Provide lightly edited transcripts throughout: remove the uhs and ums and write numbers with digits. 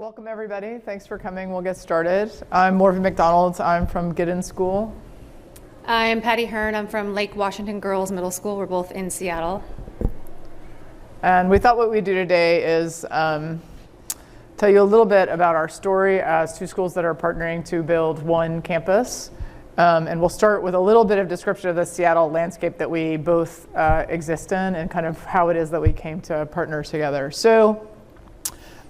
Welcome everybody. Thanks for coming. We'll get started. I'm Morgan McDonald. I'm from Giddens School. I'm Patty Hearn. I'm from Lake Washington Girls Middle School. We're both in Seattle. And we thought what we'd do today is tell you a little bit about our story as two schools that are partnering to build one campus. And we'll start with a little bit of description of the Seattle landscape that we both exist in and kind of how it is that we came to partner together. So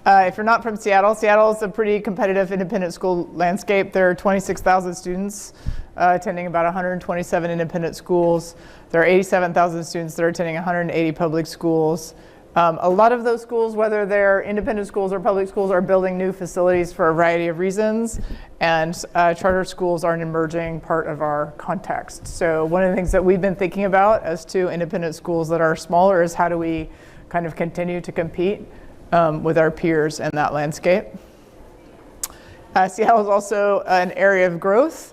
if you're not from Seattle, Seattle is a pretty competitive independent school landscape. There are 26,000 students attending about 127 independent schools. There are 87,000 students that are attending 180 public schools. A lot of those schools, whether they're independent schools or public schools, are building new facilities for a variety of reasons. And charter schools are an emerging part of our context. So one of the things that we've been thinking about as two independent schools that are smaller is how do we kind of continue to compete with our peers in that landscape. Seattle is also an area of growth.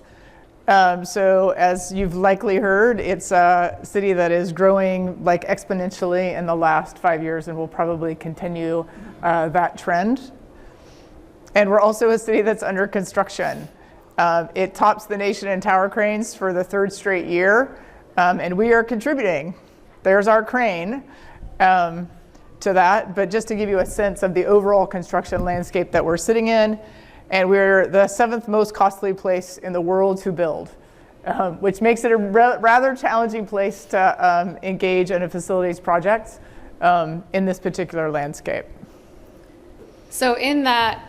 So as you've likely heard, it's a city that is growing like exponentially in the last 5 years and will probably continue that trend. And we're also a city that's under construction. It tops the nation in tower cranes for the third straight year, and we are contributing. There's our crane. To that, but just to give you a sense of the overall construction landscape that we're sitting in, and we're the 7th most costly place in the world to build, which makes it a rather challenging place to engage in a facilities project in this particular landscape. So in that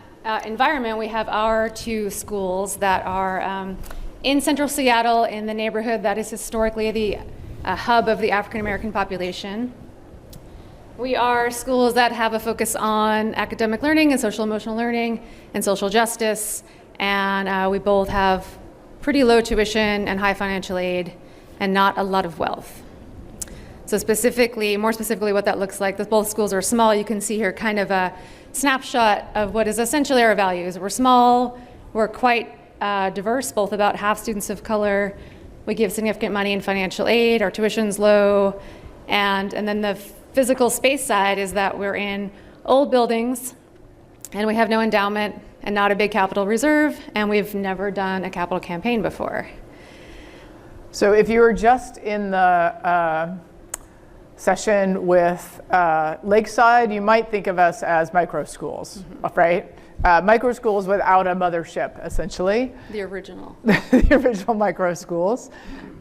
environment, we have our two schools that are in central Seattle in the neighborhood that is historically the hub of the African American population. We are schools that have a focus on academic learning and social emotional learning and social justice, and we both have pretty low tuition and high financial aid and not a lot of wealth. So more specifically what that looks like, both schools are small. You can see here kind of a snapshot of what is essentially our values. We're small, we're quite diverse, both about half students of color. We give significant money in financial aid, our tuition's low, and then the physical space side is that we're in old buildings and we have no endowment and not a big capital reserve, and we've never done a capital campaign before. So if you were just in the session with Lakeside, you might think of us as micro schools, right? Micro schools without a mothership, essentially. The original. The original micro schools.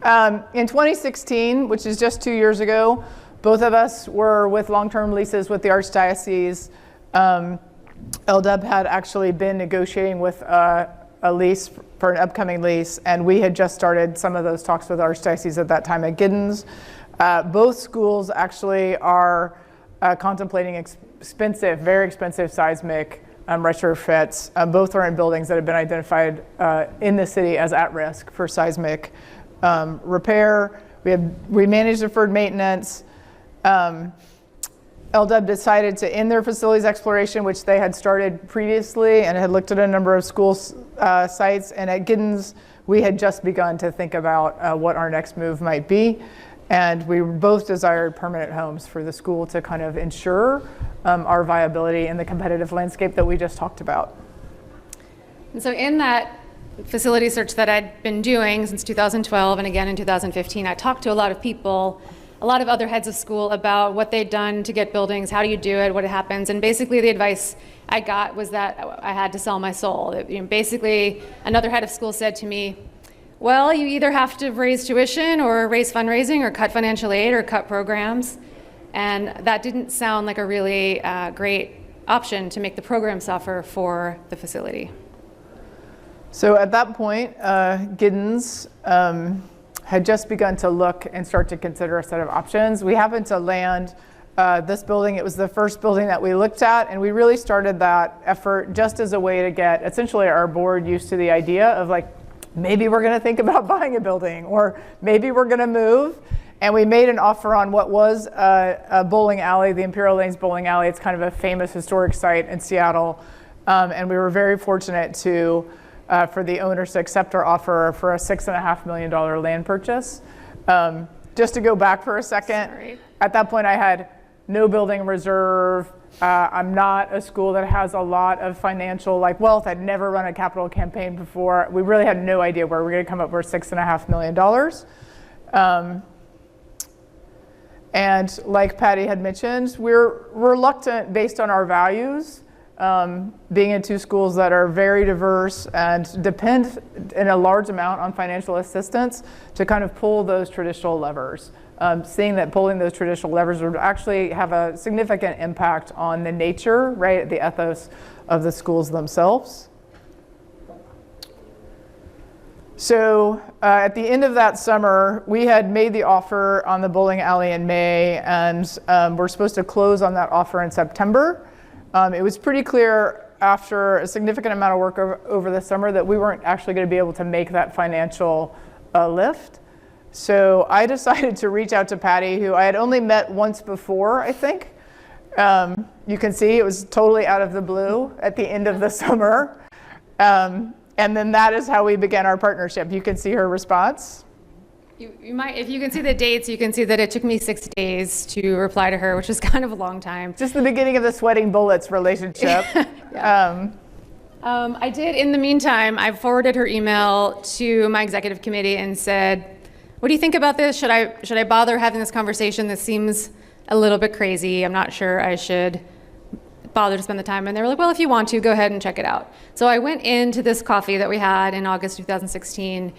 In 2016, which is just 2 years ago, both of us were with long-term leases with the Archdiocese. LW had actually been negotiating with a lease for an upcoming lease, and we had just started some of those talks with Archdiocese at that time at Giddens. Both schools actually are contemplating very expensive seismic retrofits. Both are in buildings that have been identified in the city as at risk for seismic repair. We manage deferred maintenance. LW decided to end their facilities exploration, which they had started previously and had looked at a number of school sites. And at Giddens, we had just begun to think about what our next move might be. And we both desired permanent homes for the school to kind of ensure our viability in the competitive landscape that we just talked about. And so in that facility search that I'd been doing since 2012 and again in 2015, I talked to a lot of people, a lot of other heads of school about what they'd done to get buildings, how do you do it, what happens, and basically the advice I got was that I had to sell my soul. Basically, another head of school said to me, well, you either have to raise tuition or raise fundraising or cut financial aid or cut programs, and that didn't sound like a really great option to make the program suffer for the facility. So at that point, Giddens had just begun to look and start to consider a set of options. We happened to land this building. It was the first building that we looked at, and we really started that effort just as a way to get essentially our board used to the idea of like, maybe we're gonna think about buying a building, or maybe we're gonna move. And we made an offer on what was a bowling alley, the Imperial Lanes Bowling Alley. It's kind of a famous historic site in Seattle. And we were very fortunate for the owners to accept our offer for a $6.5 million land purchase. Just to go back for a second, at that point I had no building reserve, I'm not a school that has a lot of financial wealth. I'd never run a capital campaign before. We really had no idea where we're going to come up with $6.5 million. And like Patty had mentioned, we're reluctant based on our values, being in two schools that are very diverse and depend in a large amount on financial assistance to kind of pull those traditional levers. Seeing that pulling those traditional levers would actually have a significant impact on the nature, right, the ethos of the schools themselves. So at the end of that summer, we had made the offer on the bowling alley in May, and we're supposed to close on that offer in September. It was pretty clear after a significant amount of work over the summer that we weren't actually going to be able to make that financial lift. So I decided to reach out to Patty, who I had only met once before, I think. You can see it was totally out of the blue at the end of the summer. And then that is how we began our partnership. You can see her response. You might, if you can see the dates, you can see that it took me 6 days to reply to her, which is kind of a long time. Just the beginning of the sweating bullets relationship. Yeah. I did, in the meantime, I forwarded her email to my executive committee and said, what do you think about this? Should I bother having this conversation? This seems a little bit crazy. I'm not sure I should bother to spend the time. And they were like, well, if you want to, go ahead and check it out. So I went into this coffee that we had in August 2016,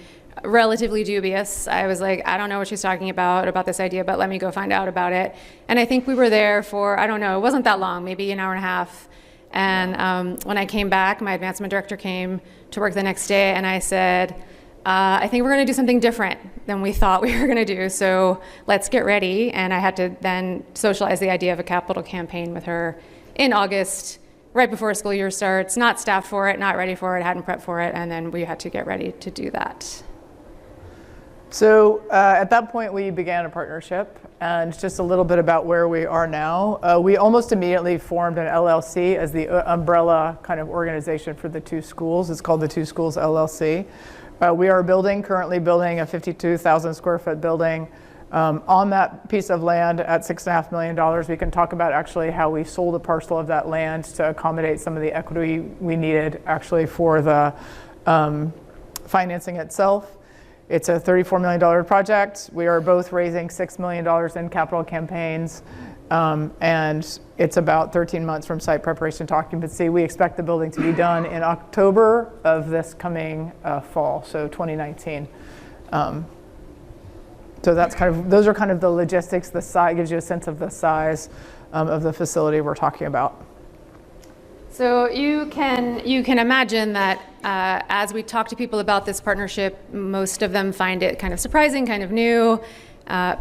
relatively dubious. I was like, I don't know what she's talking about this idea, but let me go find out about it. And I think we were there for, I don't know, it wasn't that long, maybe an hour and a half. And when I came back, my advancement director came to work the next day, and I said, I think we're going to do something different than we thought we were going to do, so let's get ready. And I had to then socialize the idea of a capital campaign with her in August, right before school year starts, not staffed for it, not ready for it, hadn't prepped for it, and then we had to get ready to do that. So at that point, we began a partnership, and just a little bit about where we are now. We almost immediately formed an LLC as the umbrella kind of organization for the two schools. It's called the Two Schools LLC. We are currently building a 52,000 square foot building on that piece of land at $6.5 million. We can talk about actually how we sold a parcel of that land to accommodate some of the equity we needed actually for the financing itself. It's a $34 million project. We are both raising $6 million in capital campaigns, and it's about 13 months from site preparation to occupancy. We expect the building to be done in October of this coming fall, so 2019. So that's those are kind of the logistics. The size gives you a sense of the size of the facility we're talking about. So you can imagine that as we talk to people about this partnership, most of them find it kind of surprising, kind of new.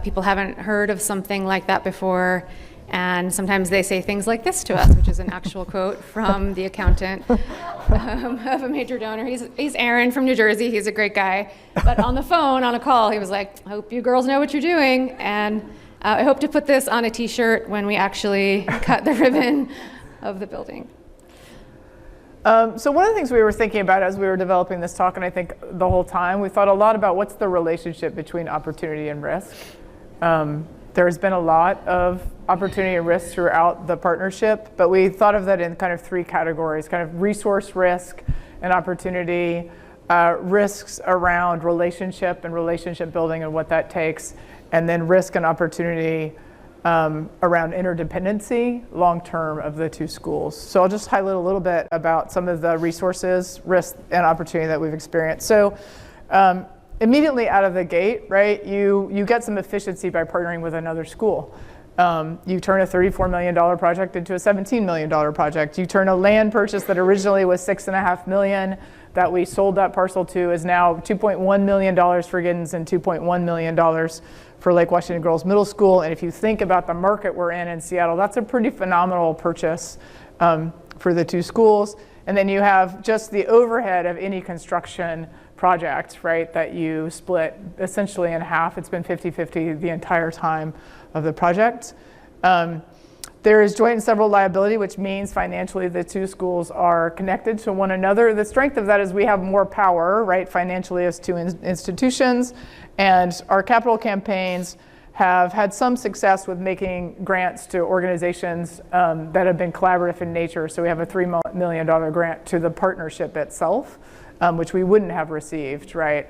People haven't heard of something like that before. And sometimes they say things like this to us, which is an actual quote from the accountant of a major donor. He's Aaron from New Jersey. He's a great guy. But on the phone, on a call, he was like, I hope you girls know what you're doing. And I hope to put this on a T-shirt when we actually cut the ribbon of the building. So one of the things we were thinking about as we were developing this talk, and I think the whole time, we thought a lot about what's the relationship between opportunity and risk. There's been a lot of opportunity and risk throughout the partnership, but we thought of that in kind of three categories, kind of resource risk and opportunity, risks around relationship and relationship building and what that takes, and then risk and opportunity around interdependency long-term of the two schools. So I'll just highlight a little bit about some of the resources, risk, and opportunity that we've experienced. So immediately out of the gate, right, you get some efficiency by partnering with another school. You turn a $34 million project into a $17 million project. You turn a land purchase that originally was $6.5 million that we sold that parcel to is now $2.1 million for Giddens and $2.1 million for Lake Washington Girls Middle School. And if you think about the market we're in Seattle, that's a pretty phenomenal purchase for the two schools. And then you have just the overhead of any construction project, right, that you split essentially in half. It's been 50-50 the entire time of the project. There is joint and several liability, which means financially the two schools are connected to one another. The strength of that is we have more power, right, financially as two institutions, and our capital campaigns have had some success with making grants to organizations that have been collaborative in nature. So we have a $3 million grant to the partnership itself, which we wouldn't have received, right,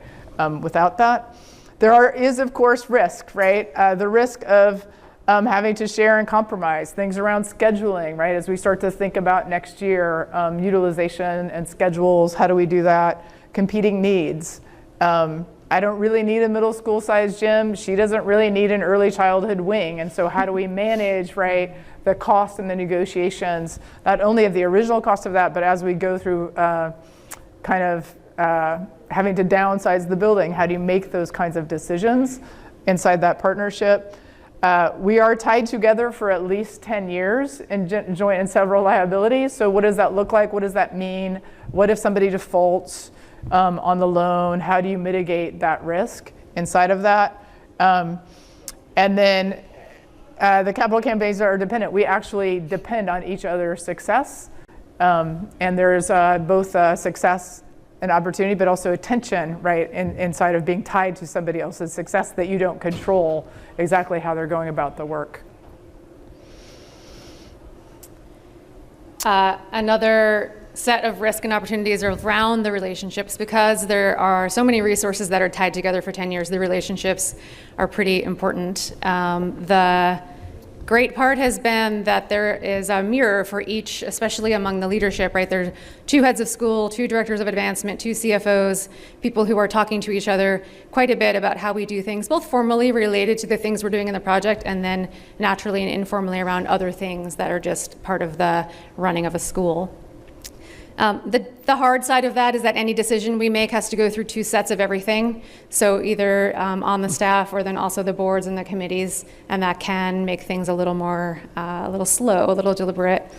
without that. There is, of course, risk, right? The risk of having to share and compromise, things around scheduling, right? As we start to think about next year, utilization and schedules, how do we do that? Competing needs. I don't really need a middle school sized gym. She doesn't really need an early childhood wing. And so how do we manage, right, the cost and the negotiations, not only of the original cost of that, but as we go through having to downsize the building, how do you make those kinds of decisions inside that partnership? We are tied together for at least 10 years in joint and several liabilities. So what does that look like? What does that mean? What if somebody defaults on the loan? How do you mitigate that risk inside of that? And then the capital campaigns are dependent. We actually depend on each other's success. And there's both success and opportunity, but also tension, right, inside of being tied to somebody else's success that you don't control exactly how they're going about the work. Another set of risk and opportunities are around the relationships. Because there are so many resources that are tied together for 10 years, the relationships are pretty important. The great part has been that there is a mirror for each, especially among the leadership, right? There's 2 heads of school, 2 directors of advancement, 2 CFOs, people who are talking to each other quite a bit about how we do things, both formally related to the things we're doing in the project, and then naturally and informally around other things that are just part of the running of a school. The hard side of that is that any decision we make has to go through 2 sets of everything. So either on the staff or then also the boards and the committees, and that can make things a little more, a little slow, a little deliberate.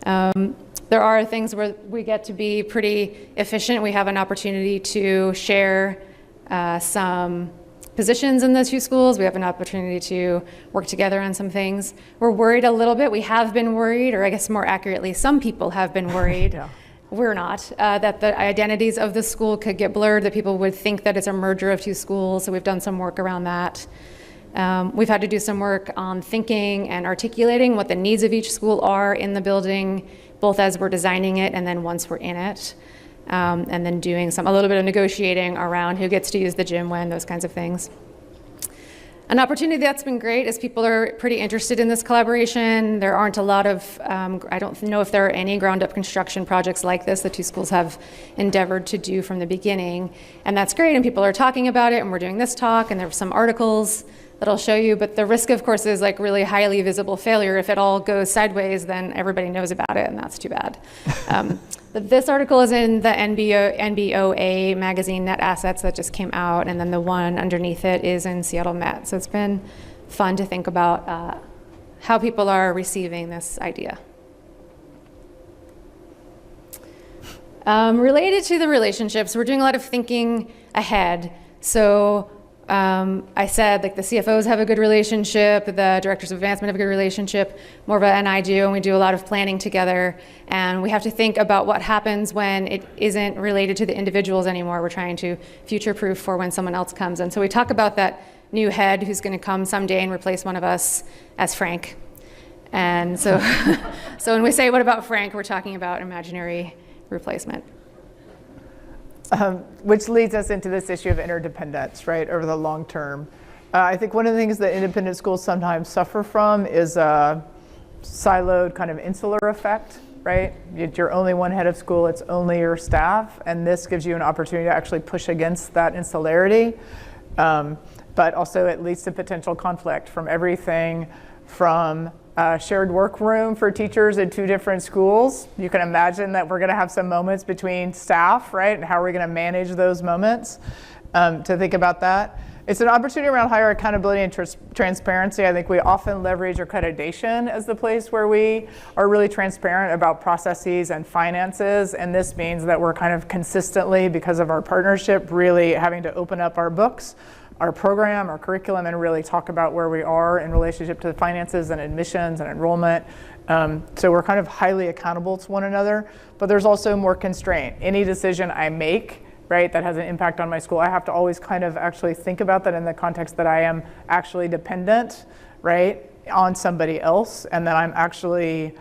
There are things where we get to be pretty efficient. We have an opportunity to share some positions in the 2 schools. We have an opportunity to work together on some things. We're worried a little bit. We have been worried, or I guess more accurately, some people have been worried. Yeah. We're not, that the identities of the school could get blurred, that people would think that it's a merger of 2 schools, so we've done some work around that. We've had to do some work on thinking and articulating what the needs of each school are in the building, both as we're designing it and then once we're in it, and then doing a little bit of negotiating around who gets to use the gym when, those kinds of things. An opportunity that's been great is people are pretty interested in this collaboration. There aren't a lot of, I don't know if there are any ground-up construction projects like this that 2 schools have endeavored to do from the beginning. And that's great, and people are talking about it, and we're doing this talk, and there's some articles that I'll show you. But the risk, of course, is like really highly visible failure. If it all goes sideways, then everybody knows about it, and that's too bad. But this article is in the NBOA magazine, Net Assets, that just came out, and then the one underneath it is in Seattle Met. So it's been fun to think about how people are receiving this idea. Related to the relationships, we're doing a lot of thinking ahead. So I said, like, the CFOs have a good relationship, the directors of advancement have a good relationship, Morva and I do, and we do a lot of planning together. And we have to think about what happens when it isn't related to the individuals anymore. We're trying to future-proof for when someone else comes. And so we talk about that new head who's going to come someday and replace one of us as Frank. And so, so when we say, what about Frank, we're talking about imaginary replacement. Which leads us into this issue of interdependence, right, over the long term. I think one of the things that independent schools sometimes suffer from is a siloed kind of insular effect, right? You're only one head of school, it's only your staff, and this gives you an opportunity to actually push against that insularity. But also it leads to potential conflict from everything from shared workroom for teachers in 2 different schools. You can imagine that we're going to have some moments between staff, right? And how are we going to manage those moments to think about that? It's an opportunity around higher accountability and transparency. I think we often leverage accreditation as the place where we are really transparent about processes and finances. And this means that we're kind of consistently, because of our partnership, really having to open up our books, our program, our curriculum, and really talk about where we are in relationship to the finances and admissions and enrollment. So we're kind of highly accountable to one another, but there's also more constraint. Any decision I make right, that has an impact on my school. I have to always kind of actually think about that in the context that I am actually dependent, right, on somebody else, and that I'm actually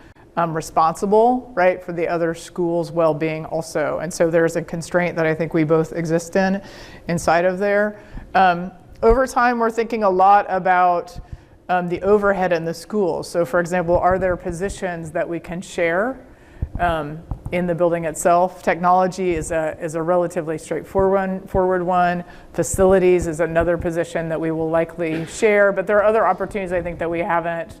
responsible, right, for the other school's well-being also. And so there's a constraint that I think we both exist in inside of there. Over time, we're thinking a lot about the overhead in the school. So for example, are there positions that we can share in the building itself? Technology is a relatively straightforward one. Facilities is another position that we will likely share, but there are other opportunities I think that we haven't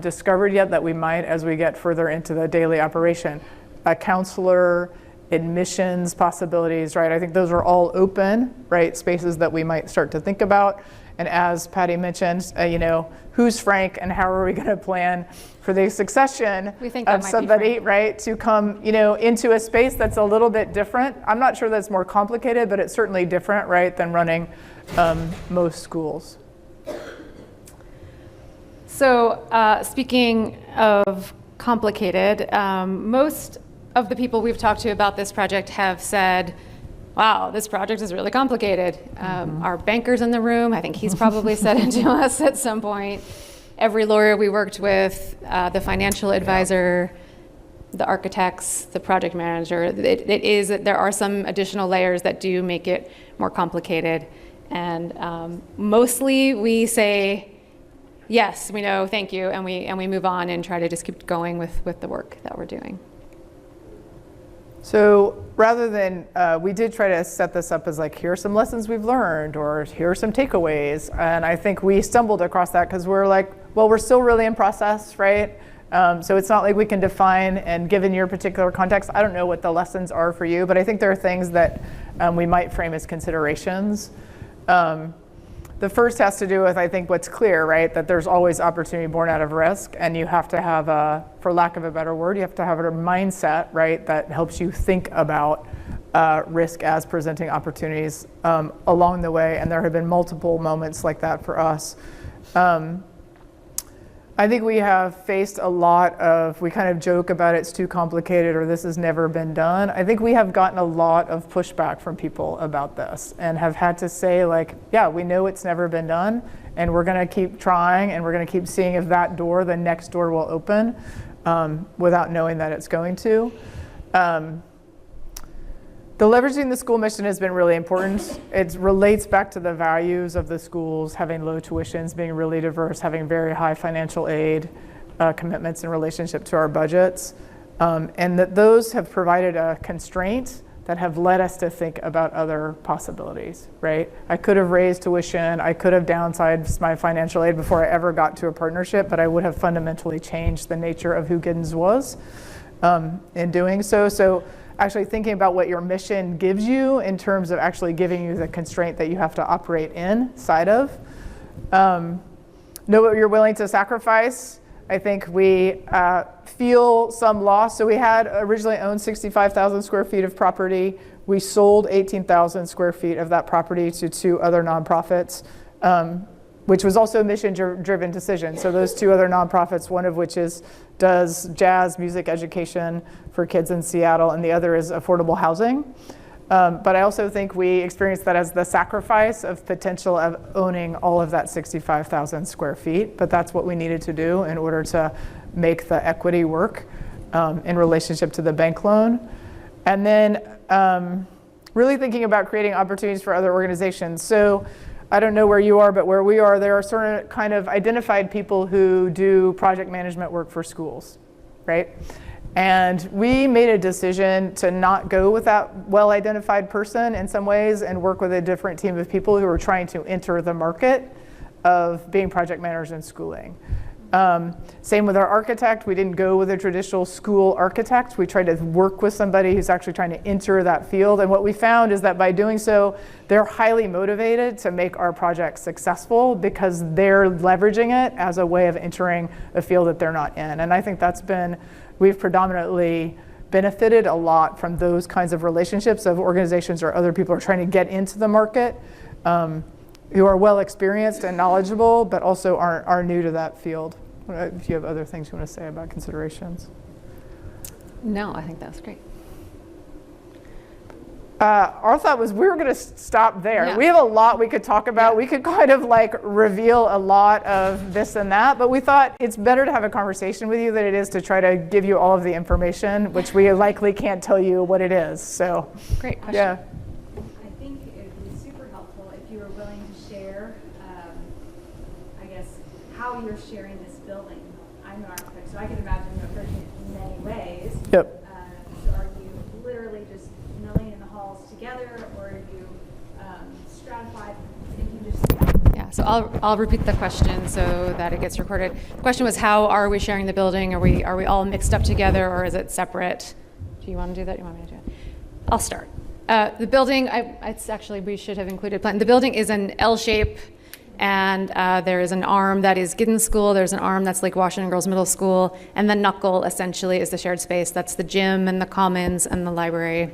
discovered yet that we might as we get further into the daily operation. A counselor, admissions possibilities, right? I think those are all open, right, spaces that we might start to think about. And as Patty mentioned, who's Frank and how are we going to plan for the succession of somebody, right, to come, into a space that's a little bit different. I'm not sure that's more complicated, but it's certainly different, right, than running most schools. So speaking of complicated, most of the people we've talked to about this project have said, wow, this project is really complicated. Our banker's in the room. I think he's probably said it to us at some point. Every lawyer we worked with, the financial advisor, the architects, the project manager, there are some additional layers that do make it more complicated. And mostly we say, yes, we know, thank you, and we move on and try to just keep going with the work that we're doing. So rather than, we did try to set this up as like, here are some lessons we've learned, or here are some takeaways. And I think we stumbled across that because we're like, well, we're still really in process, right? So it's not like we can define, and given your particular context, I don't know what the lessons are for you, but I think there are things that we might frame as considerations. The first has to do with, I think, what's clear, right? That there's always opportunity born out of risk, and you have to have for lack of a better word, you have to have a mindset, right, that helps you think about risk as presenting opportunities along the way, and there have been multiple moments like that for us. I think we have faced a lot of, we kind of joke about it's too complicated or this has never been done. I think we have gotten a lot of pushback from people about this and have had to say like, yeah, we know it's never been done and we're gonna keep trying and we're gonna keep seeing if that door, the next door will open without knowing that it's going to. The leveraging the school mission has been really important. It relates back to the values of the schools, having low tuitions, being really diverse, having very high financial aid commitments in relationship to our budgets. And that those have provided a constraint that have led us to think about other possibilities, right? I could have raised tuition, I could have downsized my financial aid before I ever got to a partnership, but I would have fundamentally changed the nature of who Giddens was in doing so. So actually thinking about what your mission gives you in terms of actually giving you the constraint that you have to operate inside of. Know what you're willing to sacrifice. I think we feel some loss. So we had originally owned 65,000 square feet of property. We sold 18,000 square feet of that property to 2 other nonprofits, which was also a mission-driven decision. So those 2 other nonprofits, one of which does jazz music education for kids in Seattle, and the other is affordable housing. But I also think we experienced that as the sacrifice of potential of owning all of that 65,000 square feet. But that's what we needed to do in order to make the equity work in relationship to the bank loan. And then really thinking about creating opportunities for other organizations. So I don't know where you are, but where we are, there are certain kind of identified people who do project management work for schools, right? And we made a decision to not go with that well-identified person in some ways and work with a different team of people who are trying to enter the market of being project managers in schooling. Same with our architect. We didn't go with a traditional school architect. We tried to work with somebody who's actually trying to enter that field. And what we found is that by doing so, they're highly motivated to make our project successful because they're leveraging it as a way of entering a field that they're not in. And I think we've predominantly benefited a lot from those kinds of relationships of organizations or other people who are trying to get into the market, who are well experienced and knowledgeable, but also are new to that field. If you have other things you want to say about considerations. No, I think that's great. Our thought was we were going to stop there. Yeah. We have a lot we could talk about. Yeah. We could kind of like reveal a lot of this and that, but we thought it's better to have a conversation with you than it is to try to give you all of the information, which we likely can't tell you what it is. So, Great question. yeah. I think it would be super helpful if you were willing to share, I guess, how you're sharing this building. I'm an architect, so I can imagine you approaching it in many ways. Yep. So are you literally just milling in the halls together, or are you stratified? If you just Yeah, so I'll repeat the question so that it gets recorded. The question was, how are we sharing the building? Are we all mixed up together, or is it separate? Do you want to do that? You want me to do it? I'll start. The building, it's actually, we should have included plan. The building is an L shape, and there is an arm that is Giddens School. There's an arm that's Lake Washington Girls Middle School, and the knuckle essentially is the shared space. That's the gym and the commons and the library.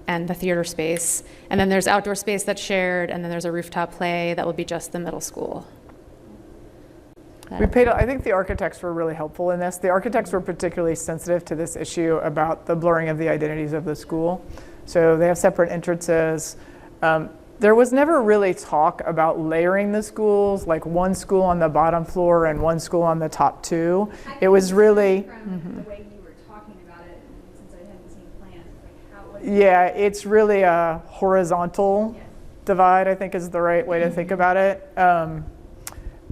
And the theater space. And then there's outdoor space that's shared, and then there's a rooftop play that will be just the middle school. I think the architects were really helpful in this. The architects were particularly sensitive to this issue about the blurring of the identities of the school. So they have separate entrances. There was never really talk about layering the schools, like one school on the bottom floor and one school on the top two. It was really... from the way you were talking about it, since I hadn't seen plans, like how was Yeah, it's really a horizontal divide, I think is the right way to think about it, or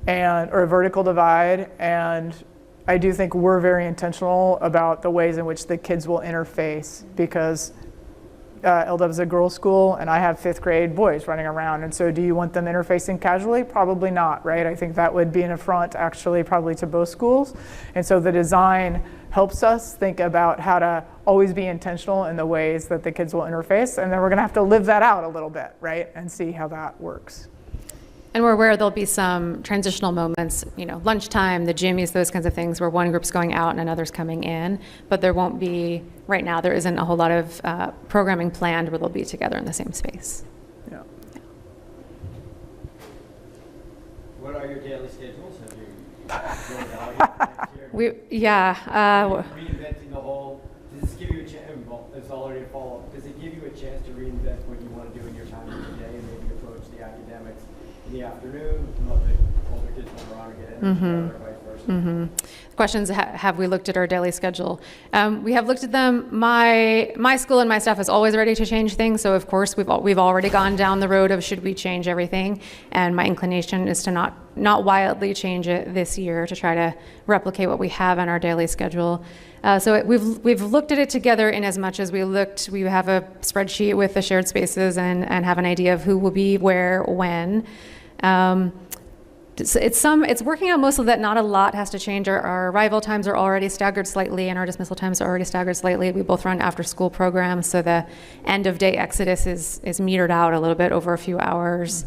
a vertical divide. And I do think we're very intentional about the ways in which the kids will interface, because LW is a girls' school, and I have 5th grade boys running around. And so do you want them interfacing casually? Probably not, right? I think that would be an affront, actually, probably to both schools. And so the design helps us think about how to always be intentional in the ways that the kids will interface. And then we're going to have to live that out a little bit, right? And see how that works. And we're aware there'll be some transitional moments, lunchtime, the gymmies, those kinds of things, where one group's going out and another's coming in. But there won't be, right now, there isn't a whole lot of programming planned where they'll be together in the same space. Yeah. What are your daily schedules? Have you rolled out next year? Reinventing the whole, does this give you a chance, it's already a follow-up, does it give you a chance to reinvent what you want to do in your time of the day and maybe approach the academics in the afternoon, let the older kids run around and get energy or vice versa? The questions, have we looked at our daily schedule? We have looked at them. My school and my staff is always ready to change things, so of course we've already gone down the road of should we change everything, and my inclination is to not wildly change it this year, to try to replicate what we have in our daily schedule. So we've looked at it together in as much as we have a spreadsheet with the shared spaces and have an idea of who will be where, when. It's working out mostly that not a lot has to change. Our arrival times are already staggered slightly, and our dismissal times are already staggered slightly. We both run after-school programs, so the end-of-day exodus is metered out a little bit over a few hours.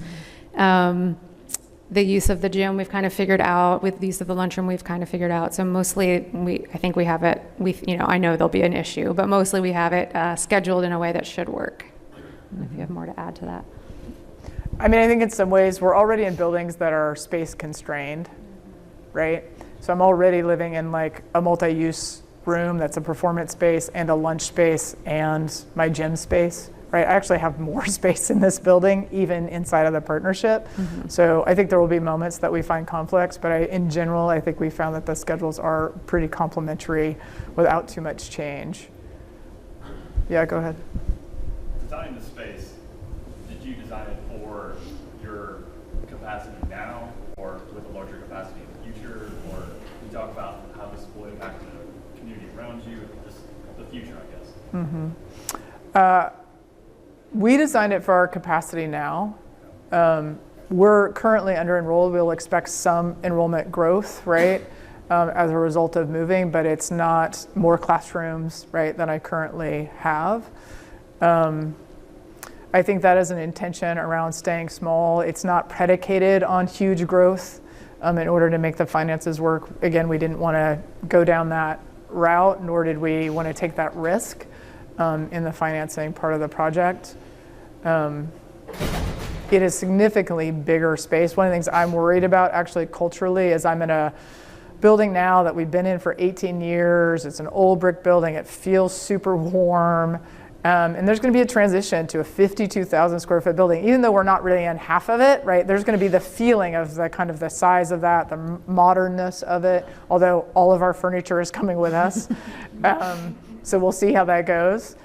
The use of the gym we've kind of figured out. With the use of the lunchroom we've kind of figured out. So mostly I think we have it. I know there'll be an issue, but mostly we have it scheduled in a way that should work. If you have more to add to that. I mean, I think in some ways we're already in buildings that are space constrained, right? So I'm already living in like a multi-use room that's a performance space and a lunch space and my gym space, right? I actually have more space in this building, even inside of the partnership. So I think there will be moments that we find conflicts, but in general, I think we found that the schedules are pretty complementary without too much change. Yeah, go ahead. Designing the space, did you design it for your capacity now or with a larger capacity in the future? Or you talk about how this will impact the community around you, just the future, I guess? We designed it for our capacity now. We're currently under enrolled. We'll expect some enrollment growth, right, as a result of moving, but it's not more classrooms, right, than I currently have. I think that is an intention around staying small. It's not predicated on huge growth in order to make the finances work. Again, we didn't want to go down that route, nor did we want to take that risk in the financing part of the project. It is significantly bigger space. One of the things I'm worried about actually culturally is I'm in a building now that we've been in for 18 years. It's an old brick building. It feels super warm. And there's going to be a transition to a 52,000 square foot building, even though we're not really in half of it, right? There's going to be the feeling of the kind of the size of that, the modernness of it, although all of our furniture is coming with us. So we'll see how that goes.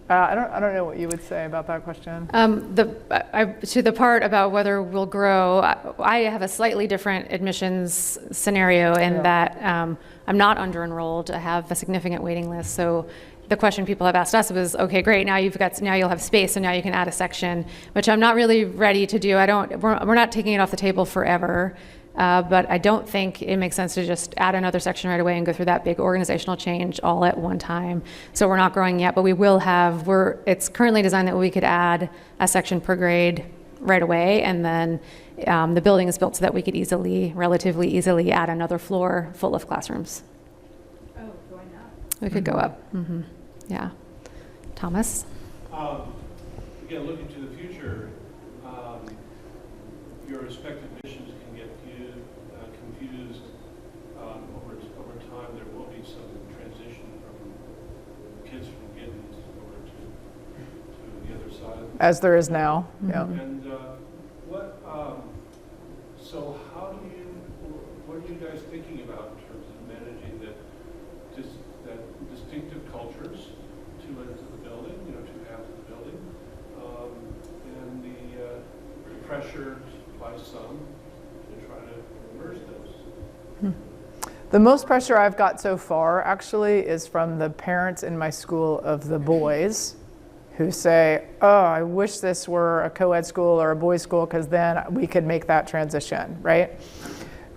I don't know what you would say about that question. To the part about whether we'll grow, I have a slightly different admissions scenario in that I'm not under-enrolled. I have a significant waiting list. So the question people have asked us was, okay, great, now you'll have space, so now you can add a section, which I'm not really ready to do. We're not taking it off the table forever. But I don't think it makes sense to just add another section right away and go through that big organizational change all at one time. So we're not growing yet, but we will have, it's currently designed that we could add a section per grade right away, and then the building is built so that we could relatively easily add another floor full of classrooms. Oh, going up. We could go up. Yeah. Thomas? Again, looking to the future, your respective missions can get confused. Over time, there will be some transition from kids from Giddens over to the other side. As there is now. Yeah. And so what are you guys thinking about in terms of managing that distinctive cultures to the building, to half of the building, and the pressure by some to try to merge those? The most pressure I've got so far actually is from the parents in my school of the boys who say, oh, I wish this were a co-ed school or a boys school, because then we could make that transition, right?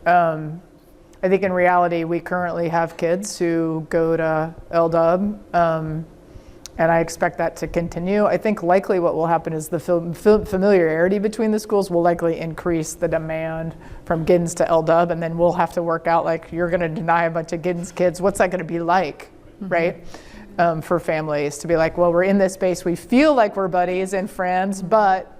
I think in reality, we currently have kids who go to LW, and I expect that to continue. I think likely what will happen is the familiarity between the schools will likely increase the demand from Giddens to LW, and then we'll have to work out, like, you're going to deny a bunch of Giddens kids. What's that going to be like, right? For families to be like, well, we're in this space, we feel like we're buddies and friends, but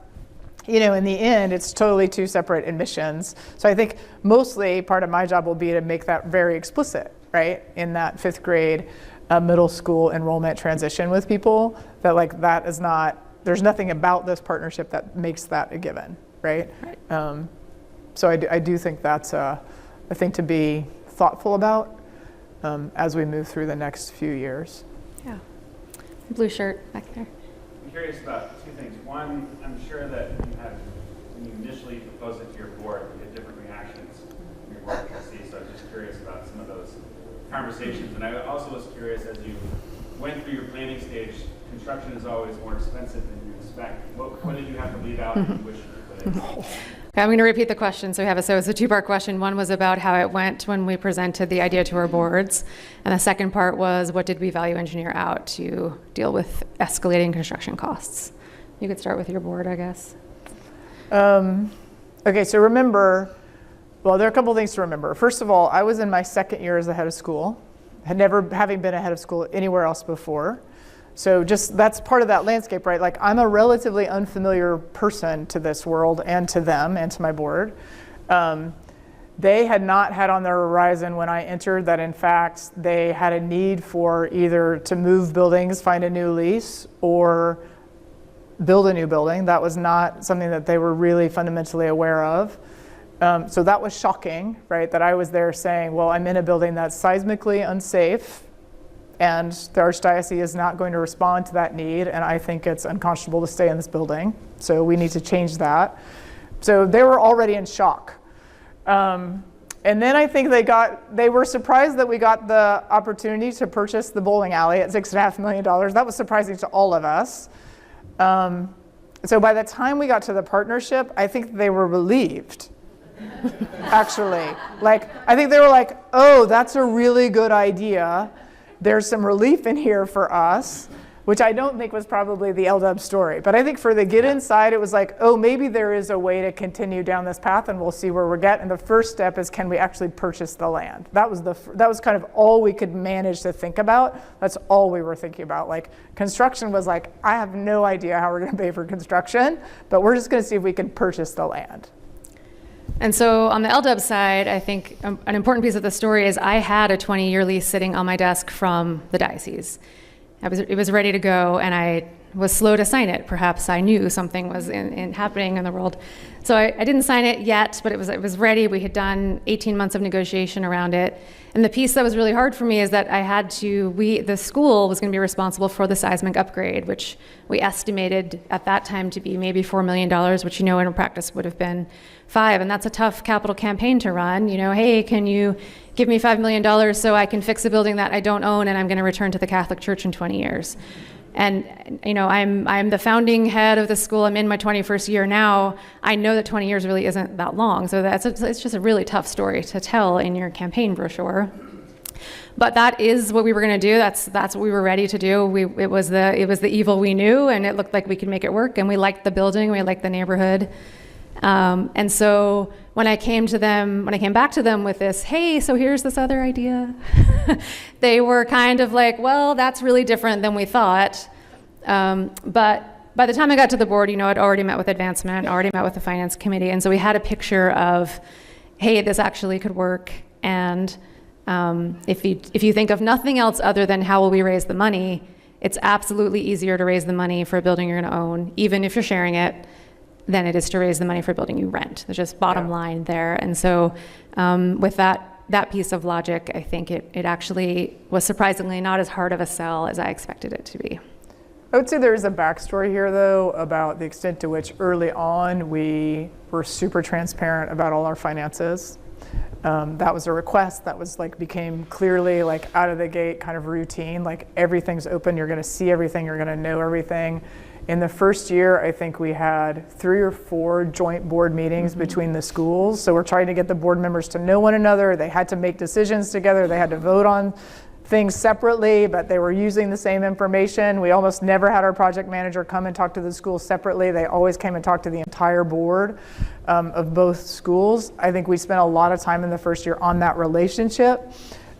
in the end, it's totally two separate admissions. So I think mostly part of my job will be to make that very explicit, right? In that 5th grade middle school enrollment transition with people, that like that is not, there's nothing about this partnership that makes that a given, right? So I do think that's a thing to be thoughtful about as we move through the next few years. Yeah. Blue shirt back there. I'm curious about two things. One, I'm sure that when you initially proposed it to your board, you had different reactions from your board of trustees. So I was just curious about some of those conversations. And I also was curious, as you went through your planning stage, construction is always more expensive than you expect. What did you have to leave out and you wish you could put in? Okay, I'm going to repeat the question. So it's a 2-part question. One was about how it went when we presented the idea to our boards. And the second part was, what did we value engineer out to deal with escalating construction costs? You could start with your board, I guess. Okay, so remember, well, there are a couple things to remember. First of all, I was in my 2nd year as a head of school, having been a head of school anywhere else before. So just that's part of that landscape, right? Like, I'm a relatively unfamiliar person to this world and to them and to my board. They had not had on their horizon when I entered that, in fact, they had a need for either to move buildings, find a new lease, or build a new building. That was not something that they were really fundamentally aware of. So that was shocking, right? That I was there saying, well, I'm in a building that's seismically unsafe, and the Archdiocese is not going to respond to that need, and I think it's unconscionable to stay in this building. So we need to change that. So they were already in shock. And then I think they were surprised that we got the opportunity to purchase the bowling alley at $6.5 million. That was surprising to all of us. So by the time we got to the partnership, I think they were relieved. Actually, like, I think they were like, oh, that's a really good idea. There's some relief in here for us, which I don't think was probably the LW story. But I think for the Giddens side, it was like, oh, maybe there is a way to continue down this path, and we'll see where we get. And the first step is, can we actually purchase the land? That was kind of all we could manage to think about. That's all we were thinking about. Like, construction was like, I have no idea how we're going to pay for construction, but we're just going to see if we can purchase the land. And so on the LW side, I think an important piece of the story is I had a 20-year lease sitting on my desk from the diocese. It was ready to go, and I was slow to sign it. Perhaps I knew something was happening in the world. So I didn't sign it yet, but it was ready. We had done 18 months of negotiation around it. And the piece that was really hard for me is that the school was going to be responsible for the seismic upgrade, which we estimated at that time to be maybe $4 million, which in practice would have been $5 million. And that's a tough capital campaign to run. Hey, can you give me $5 million so I can fix a building that I don't own and I'm going to return to the Catholic Church in 20 years? And I'm the founding head of the school. I'm in my 21st year now. I know that 20 years really isn't that long. So it's just a really tough story to tell in your campaign brochure. But that is what we were going to do. That's what we were ready to do. It was the evil we knew, and it looked like we could make it work. And we liked the building. We liked the neighborhood. And so when I came back to them with this, hey, so here's this other idea, they were kind of like, well, that's really different than we thought. But by the time I got to the board, I'd already met with advancement, already met with the finance committee. And so we had a picture of, hey, this actually could work. And if you think of nothing else other than how will we raise the money, it's absolutely easier to raise the money for a building you're going to own, even if you're sharing it, than it is to raise the money for a building you rent. There's just bottom line there. And so with that piece of logic, I think it actually was surprisingly not as hard of a sell as I expected it to be. I would say there is a backstory here, though, about the extent to which early on we were super transparent about all our finances. That was a request that was became clearly out of the gate kind of routine. Everything's open, you're going to see everything, you're going to know everything. In the first year, I think we had 3 or 4 joint board meetings between the schools. So we're trying to get the board members to know one another. They had to make decisions together. They had to vote on things separately, but they were using the same information. We almost never had our project manager come and talk to the schools separately. They always came and talked to the entire board of both schools. I think we spent a lot of time in the first year on that relationship.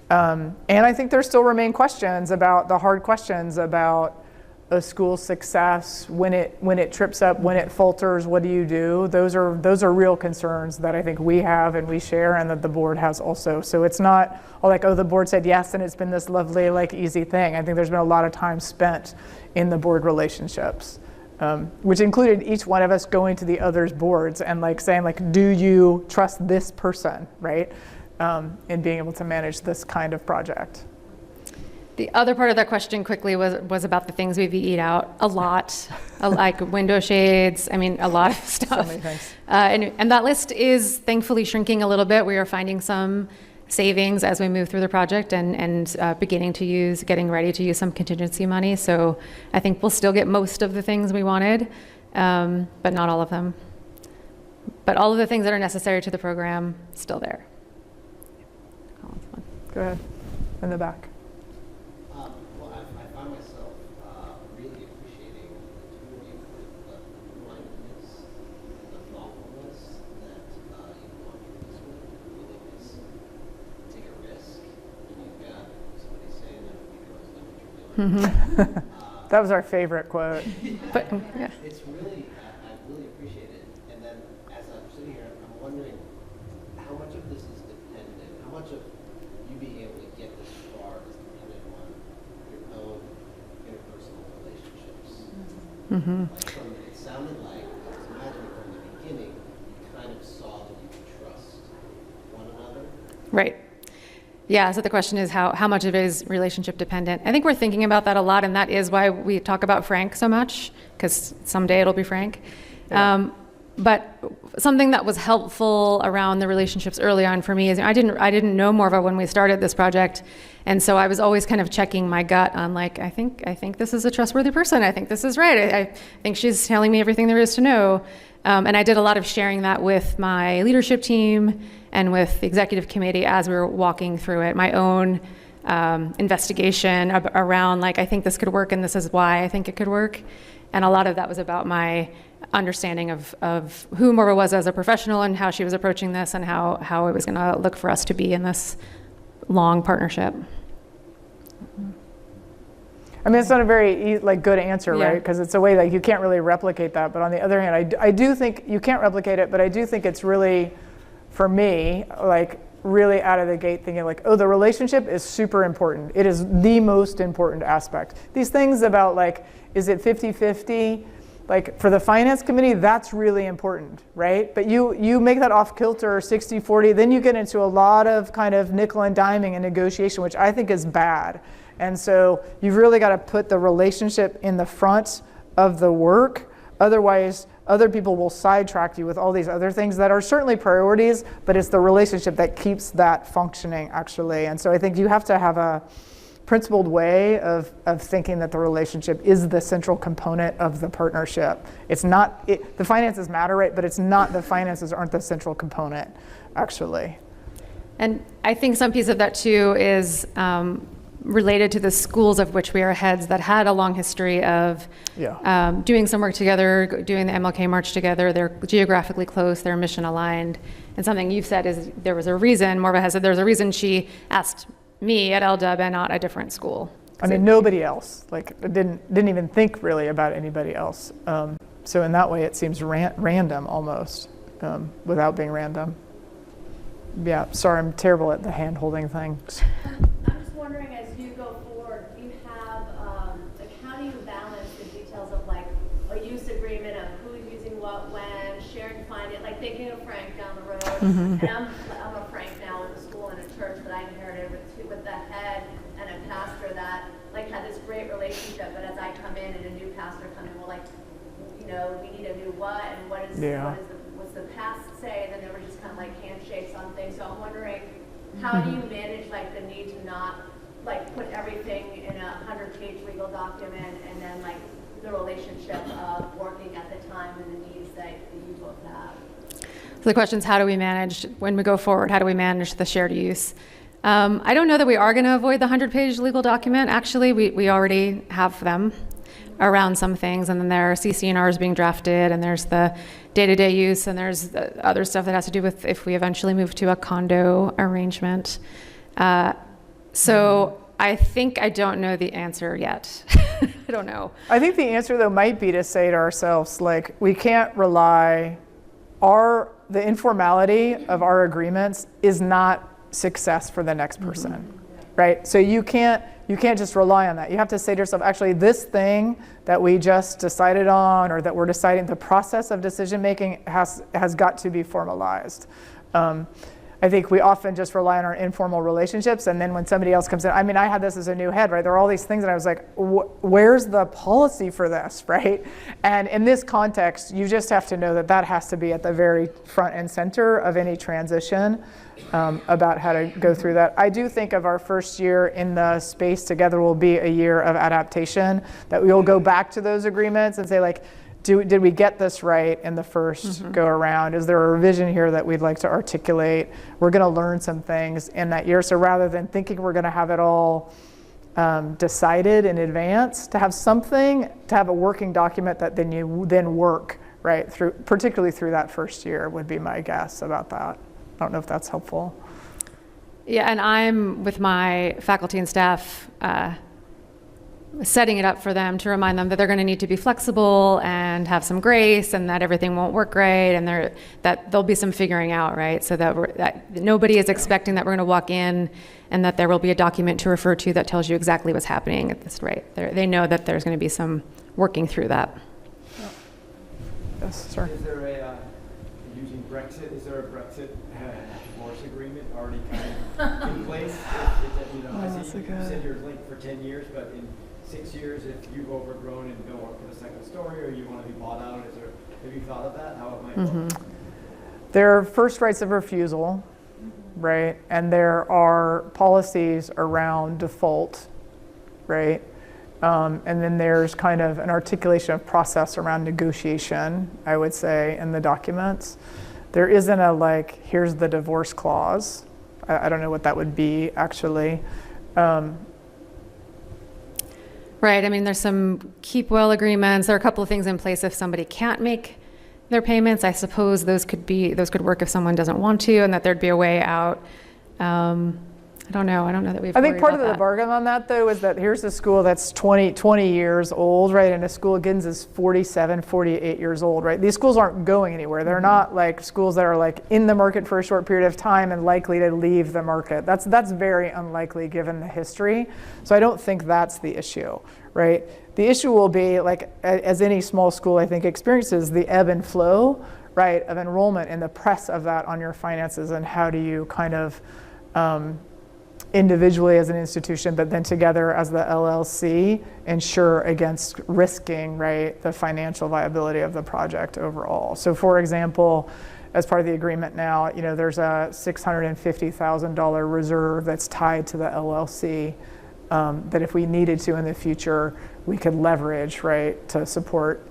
And I think there still remain questions about the hard questions about a school's success, when it trips up, when it falters, what do you do? Those are real concerns that I think we have and we share, and that the board has also. So it's not all the board said yes and it's been this lovely easy thing. I think there's been a lot of time spent in the board relationships, which included each one of us going to the other's boards and saying do you trust this person, right? In being able to manage this kind of project. The other part of that question quickly was about the things we've eat out a lot, like window shades, a lot of stuff. So many things. And that list is thankfully shrinking a little bit. We are finding some savings as we move through the project and getting ready to use some contingency money. So I think we'll still get most of the things we wanted, but not all of them. But all of the things that are necessary to the program, still there. Go ahead, in the back. That was our favorite quote. But yeah. It's really, I really appreciate it. And then as I'm sitting here, I'm wondering how much of this is dependent, how much of you being able to get this far is dependent on your own interpersonal relationships. It sounded like, I was imagining from the beginning, you kind of saw that you could trust one another. Right. Yeah, so the question is how much of it is relationship dependent? I think we're thinking about that a lot, and that is why we talk about Frank so much, because someday it'll be Frank. Yeah. But something that was helpful around the relationships early on for me is I didn't know Morva when we started this project, and so I was always kind of checking my gut on I think this is a trustworthy person. I think this is right. I think she's telling me everything there is to know. And I did a lot of sharing that with my leadership team and with the executive committee as we were walking through it. My own investigation around I think this could work and this is why I think it could work. And a lot of that was about my understanding of who Morva was as a professional and how she was approaching this and how it was going to look for us to be in this long partnership. It's not a very good answer, yeah. Right? Because it's a way you can't really replicate that. But on the other hand, I do think you can't replicate it, but I do think it's really, for me, really out of the gate thinking like, oh, the relationship is super important. It is the most important aspect. These things about like, is it 50-50? Like for the finance committee, that's really important, right? But you make that off kilter 60-40, then you get into a lot of kind of nickel and diming and negotiation, which I think is bad. And so you've really got to put the relationship in the front of the work. Otherwise, other people will sidetrack you with all these other things that are certainly priorities, but it's the relationship that keeps that functioning actually. And so I think you have to have a principled way of thinking that the relationship is the central component of the partnership. It's not, the finances matter, right? But it's not, the finances aren't the central component, actually. And I think some piece of that too is related to the schools of which we are heads that had a long history of doing some work together, doing the MLK March together. They're geographically close, they're mission aligned. And something you've said is there was a reason, Morva has said there's a reason she asked me at LDUB and not a different school. I mean, nobody else, like didn't even think really about anybody else. So in that way, it seems random almost, without being random. Yeah, sorry, I'm terrible at the hand holding thing. I'm just wondering, as you go forward, do you have, like, how do you balance the details of like a use agreement of who's using what, when, sharing finance, like thinking of Frank down the road. And I'm a Frank now with a school and a church that I inherited with the head and a pastor that like had this great relationship. But as I come in and a new pastor come in, well, like, you know, we need a new what and what's the past say, and then there were just kind of like handshakes on things. So I'm wondering, how do you manage like the need to not like put everything in a 100-page legal document and then like the relationship of working at the time and the needs that you both have? So the question is, how do we manage, when we go forward, how do we manage the shared use? I don't know that we are going to avoid the 100-page legal document. Actually, we already have them around some things, and then there are CC&Rs being drafted, and there's the day-to-day use, and there's the other stuff that has to do with if we eventually move to a condo arrangement. So I think I don't know the answer yet. I don't know. I think the answer though might be to say to ourselves, like, we can't rely, the informality of our agreements is not success for the next person, right? So you can't just rely on that. You have to say to yourself, actually, this thing that we just decided on, or that we're deciding, the process of decision making has got to be formalized. I think we often just rely on our informal relationships, and then when somebody else comes in, I mean, I had this as a new head, right? There are all these things, and I was like, where's the policy for this, right? And in this context, you just have to know that that has to be at the very front and center of any transition, about how to go through that. I do think of our first year in the space together will be a year of adaptation, that we will go back to those agreements and say, like, did we get this right in the first go around? Is there a revision here that we'd like to articulate? We're going to learn some things in that year. So rather than thinking we're going to have it all decided in advance, to have something, to have a working document that then you then work right through, particularly through that first year, would be my guess about that. I don't know if that's helpful. Yeah, and I'm with my faculty and staff setting it up for them to remind them that they're going to need to be flexible and have some grace, and that everything won't work great, and that there'll be some figuring out, right? So that nobody is expecting that we're going to walk in and that there will be a document to refer to that tells you exactly what's happening at this rate. They know that there's going to be some working through that. Yes, sir. Is there using Brexit, is there a Brexit divorce agreement already kind of in place? I see you said you're linked for 10 years, but in 6 years, if you've overgrown and don't work for the second story, or you want to be bought out, have you thought of that, how it might work? There are first rights of refusal, right? And there are policies around default, right? And then there's kind of an articulation of process around negotiation, I would say, in the documents. There isn't a, like, here's the divorce clause. I don't know what that would be, actually. Right, I mean, there's some keep well agreements. There are a couple of things in place if somebody can't make their payments. I suppose those could work if someone doesn't want to, and that there'd be a way out. I don't know that we've I think worried part of about the that. bargain on that, though, is that here's a school that's 20 years old, right? And a school at Giddens is 47, 48 years old, right? These schools aren't going anywhere. They're not like schools that are like in the market for a short period of time and likely to leave the market. That's very unlikely given the history. So I don't think that's the issue, right? The issue will be, like, as any small school, I think, experiences, the ebb and flow, right, of enrollment and the press of that on your finances, and how do you kind of individually as an institution, but then together as the LLC, ensure against risking, right, the financial viability of the project overall. So for example, as part of the agreement now, you know, there's a $650,000 reserve that's tied to the LLC that if we needed to in the future, we could leverage, right, to support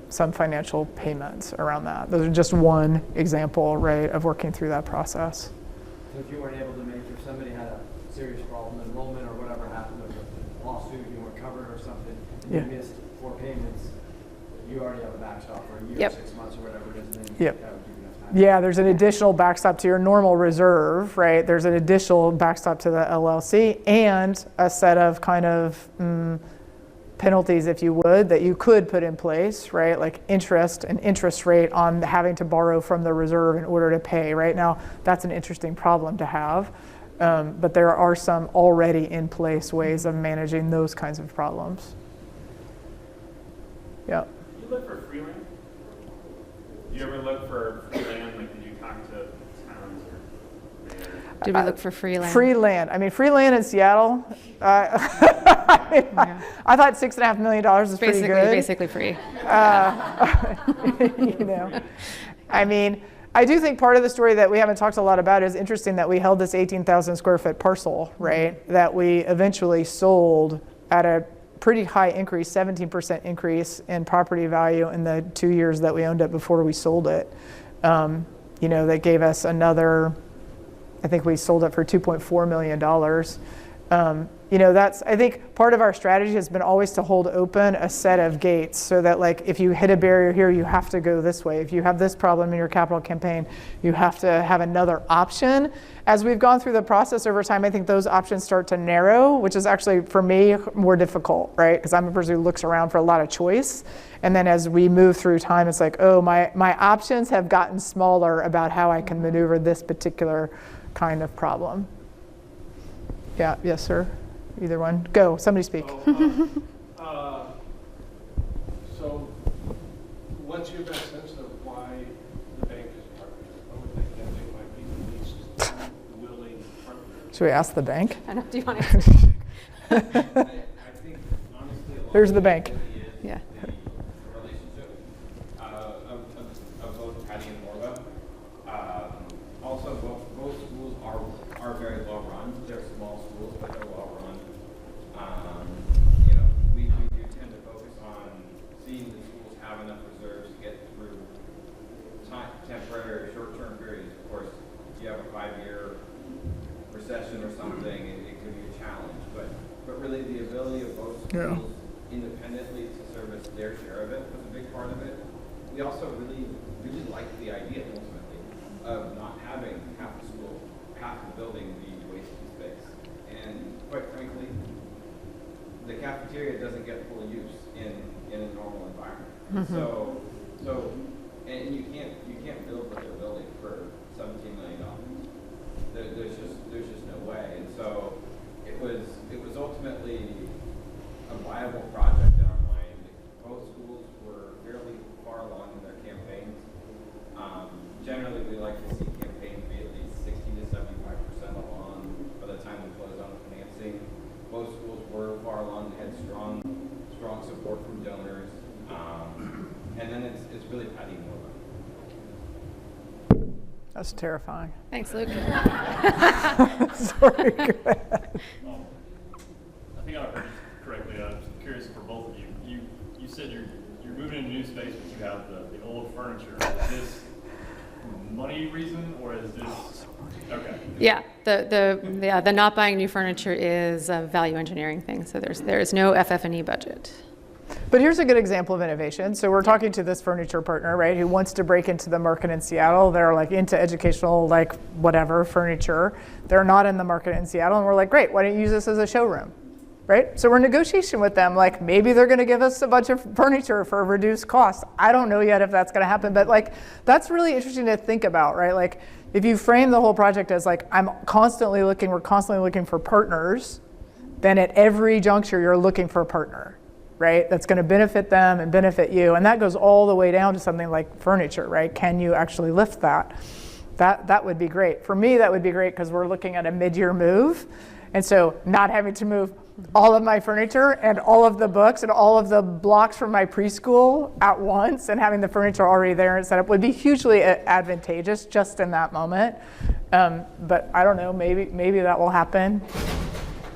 some financial payments around that. Those are just one example, right, of working through that process. So if you weren't able to make, if somebody had a serious problem, enrollment or whatever happened, or a lawsuit, you weren't covered or something, and Yeah. you missed 4 payments, you already have a backstop for a year, Yep. 6 months or whatever it is, and then Yep. that would give you enough time. Yeah, there's an additional backstop to your normal reserve, right? There's an additional backstop to the LLC and a set of kind of penalties, if you would, that you could put in place, right? Like interest and interest rate on having to borrow from the reserve in order to pay. Right now, that's an interesting problem to have. But there are some already in place ways of managing those kinds of problems. Yeah. You look for free land? Do you ever look for free land? Like, did you talk to towns or mayors? Did we look for free land? Free land. I mean, free land in Seattle. I thought $6.5 million is pretty good. Basically free. You know, I mean, I do think part of the story that we haven't talked a lot about is interesting that we held this 18,000 square foot parcel, right? That we eventually sold at a pretty high increase, 17% increase in property value in the 2 years that we owned it before we sold it. You know, that gave us another, I think we sold it for $2.4 million. You know, that's, I think part of our strategy has been always to hold open a set of gates so that, like, if you hit a barrier here, you have to go this way. If you have this problem in your capital campaign, you have to have another option. As we've gone through the process over time, I think those options start to narrow, which is actually, for me, more difficult, right? Because I'm a person who looks around for a lot of choice. And then as we move through time, it's like, oh, my options have gotten smaller about how I can maneuver this particular kind of problem. Yeah, yes, sir. Either one. Go, somebody speak. So what's your best sense of why the bank is partnering? I would think that they might be the least willing partner. Should we ask the bank? I don't know, do you want to? I think, honestly, a lot There's of the it bank. really is Yeah. the relationship of both Patty and Morva. Also, both schools are very well run. They're small schools, but they're well run. You know, we do tend to focus on seeing the schools have enough reserves to get through temporary, short-term periods. Of course, if you have a 5-year recession or something, it could be a challenge. But really, the ability of both schools independently to service their share of it was a big part of it. We also really liked the idea, ultimately, of not having half the school, half the building be wasted space. And quite frankly, the cafeteria doesn't get full use in a normal environment. And you can't build what they're building for $17 million. There's just no way. And so it was ultimately a viable project in our mind. Both schools were fairly far along in their campaigns. Generally, we like to see campaigns be at least 60 to 75% along by the time we close on the financing. Both schools were far along. They had strong support from donors. And then it's really Patty and Morva. That's terrifying. Thanks, Luke. Sorry, go ahead. I think I heard you correctly. I'm curious for both of you. You said you're moving into a new space, but you have the old furniture. Is this money reason, or is this okay? Yeah, the not buying new furniture is a value engineering thing. So there is no FF&E budget. But here's a good example of innovation. So we're talking to this furniture partner, right, who wants to break into the market in Seattle. They're like into educational, like whatever, furniture. They're not in the market in Seattle. And we're like, great, why don't you use this as a showroom, right? So we're in negotiation with them. Like maybe they're going to give us a bunch of furniture for a reduced cost. I don't know yet if that's going to happen. But like that's really interesting to think about, right? Like if you frame the whole project as like, we're constantly looking for partners, then at every juncture, you're looking for a partner, right? That's going to benefit them and benefit you. And that goes all the way down to something like furniture, right? Can you actually lift that? That would be great. For me, that would be great because we're looking at a mid-year move. And so not having to move all of my furniture and all of the books and all of the blocks from my preschool at once and having the furniture already there and set up would be hugely advantageous just in that moment. But I don't know, maybe that will happen.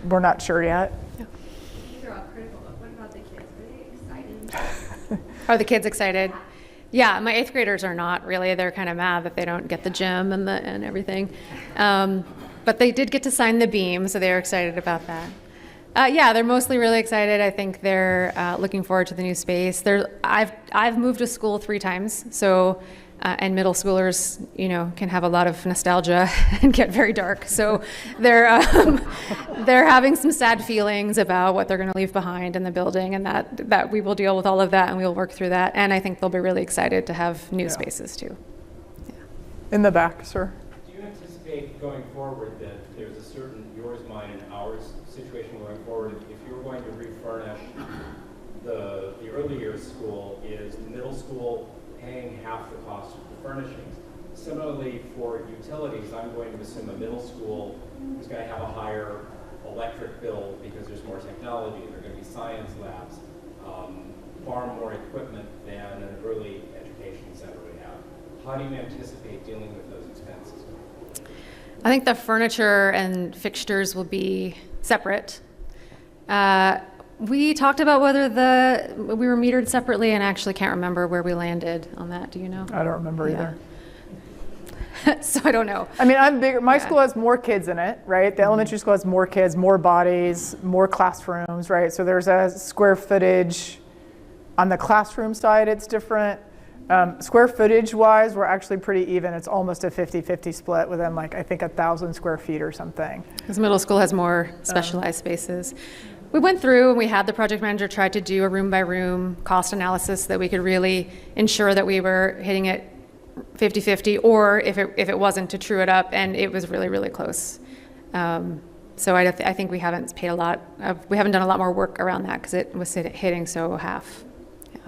We're not sure yet. These are all critical, but what about the kids? Are they excited? Are the kids excited? Yeah, my 8th graders are not really. They're kind of mad that they don't get the gym and everything. But they did get to sign the beam, so they're excited about that. Yeah, they're mostly really excited. I think they're looking forward to the new space. I've moved to school 3 times, so and middle schoolers, can have a lot of nostalgia and get very dark. So they're having some sad feelings about what they're going to leave behind in the building, and that we will deal with all of that and we will work through that. And I think they'll be really excited to have new spaces too. Yeah. In the back, sir. Do you anticipate going forward that there's a certain yours, mine, and ours situation going forward? If you were going to refurnish the early years school, is middle school paying half the cost of the furnishings? Similarly, for utilities, I'm going to assume a middle school is going to have a higher electric bill because there's more technology. There are going to be science labs, far more equipment than an early education center would have. How do you anticipate dealing with those expenses? I think the furniture and fixtures will be separate. We talked about whether we were metered separately, and I actually can't remember where we landed on that. Do you know? I don't remember either. So I don't know. I mean, I'm bigger. My school has more kids in it, right? The elementary school has more kids, more bodies, more classrooms, right? So there's a square footage. On the classroom side, it's different. Square footage wise, we're actually pretty even. It's almost a 50-50 split within I think 1,000 square feet or something. Because middle school has more specialized spaces. We went through and we had the project manager try to do a room by room cost analysis so that we could really ensure that we were hitting it 50-50, or if it wasn't, to true it up, and it was really, really close. So I think we haven't paid we haven't done a lot more work around that because it was hitting so half. Yeah.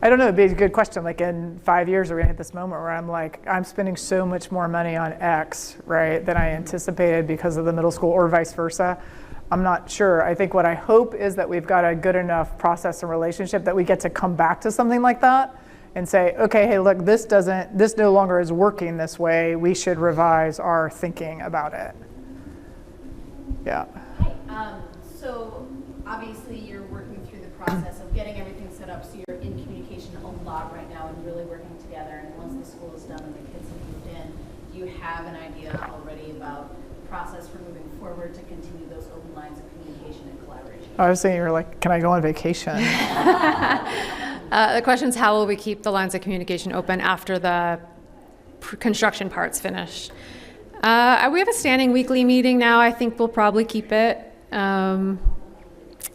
I don't know, it'd be a good question. Like in 5 years, are we gonna hit this moment where I'm spending so much more money on X, right, than I anticipated because of the middle school, or vice versa? I'm not sure. I think what I hope is that we've got a good enough process and relationship that we get to come back to something like that and say, okay, hey, look, this no longer is working this way. We should revise our thinking about it. Yeah. Hi. So obviously you're working through the process of getting everything set up, so you're in communication a lot right now and really working together. And once the school is done and the kids have moved in, do you have an idea already about process for moving forward to continue those open lines of communication and collaboration? I was thinking you were like, can I go on vacation? The question is, how will we keep the lines of communication open after the construction part's finished? We have a standing weekly meeting now. I think we'll probably keep it. I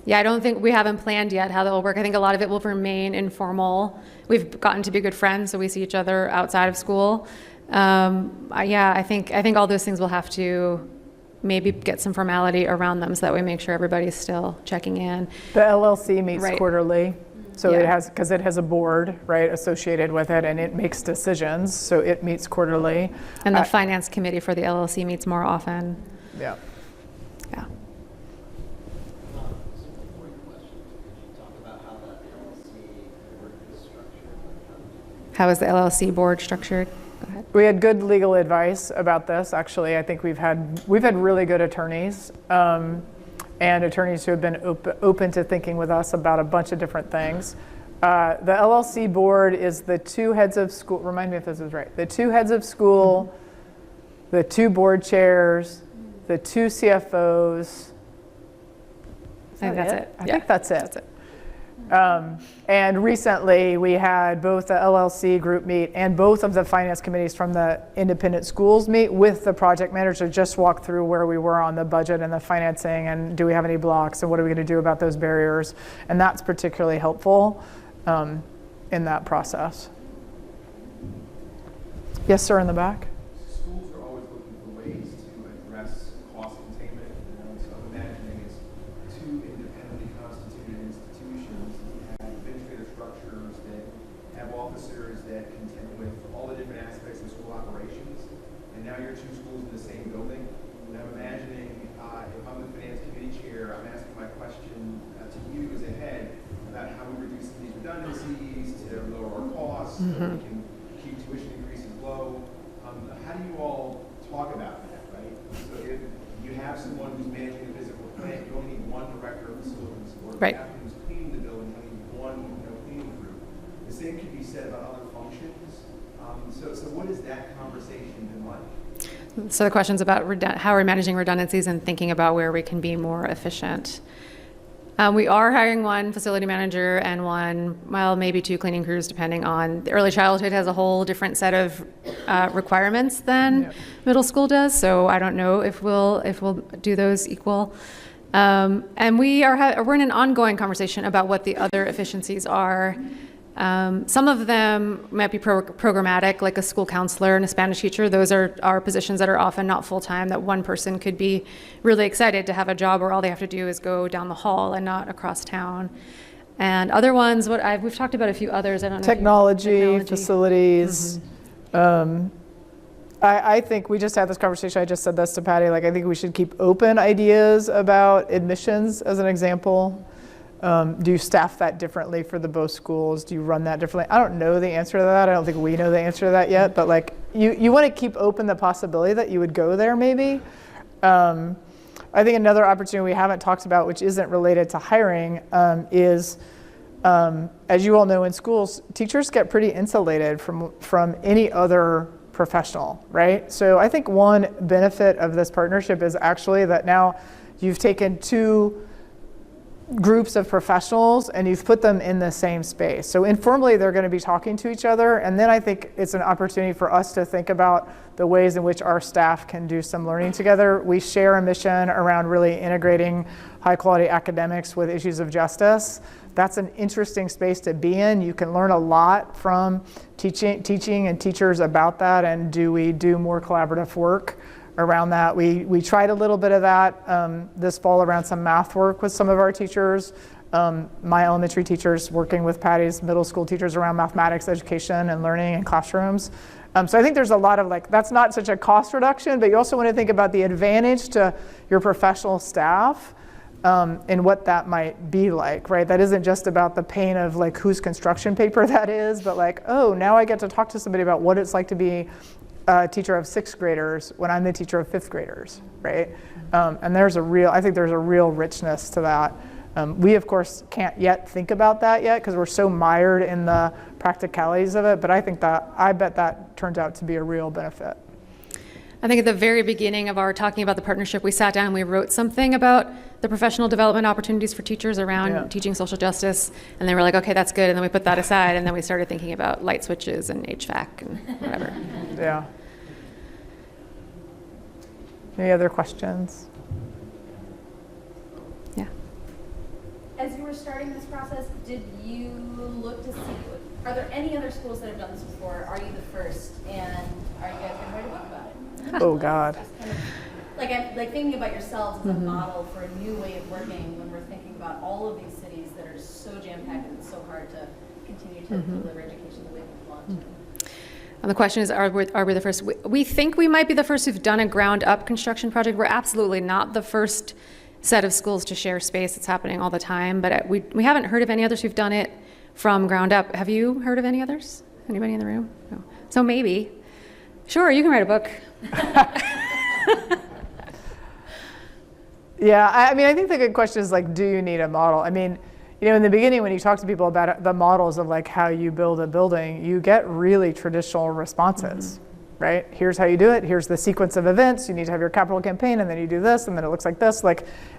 don't think we haven't planned yet how that will work. I think a lot of it will remain informal. We've gotten to be good friends, so we see each other outside of school. I think all those things will have to maybe get some formality around them so that we make sure everybody's still checking in. The LLC meets Right. quarterly, so Yeah. because it has a board, right, associated with it, and it makes decisions, so it meets quarterly. And the finance committee for the LLC meets more often. Yeah. Yeah. Super important question. Could you talk about how that LLC board is structured? How is the LLC board structured? Go ahead. We had good legal advice about this, actually. I think we've had really good attorneys, and attorneys who have been open to thinking with us about a bunch of different things. The LLC board is the 2 heads of school, remind me if this is right, the 2 heads of school, the 2 board chairs, the 2 CFOs. I think that's it. I think that's it. And recently, we had both the LLC group meet and both of the finance committees from the independent schools meet with the project manager to just walk through where we were on the budget and the financing, and do we have any blocks, and what are we going to do about those barriers. And that's particularly helpful in that process. Yes, sir, in the back. Schools are always looking for ways to address cost containment. So I'm imagining it's two independently constituted institutions that have administrative structures that have officers that contend with all the different aspects of school operations. And now you're two schools in the same building. And I'm imagining if I'm the finance committee chair, I'm asking my question to you as a head about how we reduce these redundancies to lower our costs, so we can keep tuition increases low. How do you all talk about that, right? So if you have someone who's managing the physical plant, you only need one director of facilities, or if Right. you have who's cleaning the building, you only need one cleaning crew. The same could be said about other functions. So what has that conversation been like? So the question's about how we're managing redundancies and thinking about where we can be more efficient. We are hiring one facility manager and one, well, maybe two cleaning crews, depending on, the early childhood has a whole different set of requirements than middle school does. So I don't know if we'll do those equal. And we're in an ongoing conversation about what the other efficiencies are. Some of them might be programmatic, like a school counselor and a Spanish teacher. Those are positions that are often not full-time, that one person could be really excited to have a job where all they have to do is go down the hall and not across town. And other ones, we've talked about a few others. I don't know. Technology. Facilities. I think we just had this conversation. I just said this to Patty. Like, I think we should keep open ideas about admissions, as an example. Do you staff that differently for the both schools? Do you run that differently? I don't know the answer to that. I don't think we know the answer to that yet. But like, you want to keep open the possibility that you would go there, maybe. I think another opportunity we haven't talked about, which isn't related to hiring, is, as you all know, in schools, teachers get pretty insulated from any other professional, right? So I think one benefit of this partnership is actually that now you've taken two groups of professionals and you've put them in the same space. So informally, they're going to be talking to each other. And then I think it's an opportunity for us to think about the ways in which our staff can do some learning together. We share a mission around really integrating high quality academics with issues of justice. That's an interesting space to be in. You can learn a lot from teaching and teachers about that. And do we do more collaborative work around that? We tried a little bit of that this fall around some math work with some of our teachers. My elementary teachers working with Patty's middle school teachers around mathematics education and learning in classrooms. So I think there's a lot of like, that's not such a cost reduction, but you also want to think about the advantage to your professional staff and what that might be like, right? That isn't just about the pain of like whose construction paper that is, but like, oh, now I get to talk to somebody about what it's like to be a teacher of sixth graders when I'm the teacher of fifth graders, right? And I think there's a real richness to that. We, of course, can't yet think about that yet because we're so mired in the practicalities of it, but I bet that turns out to be a real benefit. I think at the very beginning of our talking about the partnership, we sat down and we wrote something about the professional development opportunities for teachers around teaching social justice. And they were like, okay, that's good. And then we put that aside. And then we started thinking about light switches and HVAC and whatever. Yeah. Any other questions? Yeah. As you were starting this process, did you look to see, are there any other schools that have done this before? Are you the first? And are you guys going to write a book about it? Oh, God. Kind of, like thinking about yourselves as a model for a new way of working when we're thinking about all of these cities that are so jam-packed and it's so hard to continue to deliver education the way we want to. And the question is, are we the first? We think we might be the first who've done a ground-up construction project. We're absolutely not the first set of schools to share space. It's happening all the time, but we haven't heard of any others who've done it from ground up. Have you heard of any others? Anybody in the room? No. So maybe. Sure, you can write a book. Yeah, I mean, I think the good question is like, do you need a model? I mean, you know, in the beginning, when you talk to people about the models of like how you build a building, you get really traditional responses, right? Here's how you do it. Here's the sequence of events. You need to have your capital campaign, and then you do this, and then it looks like this.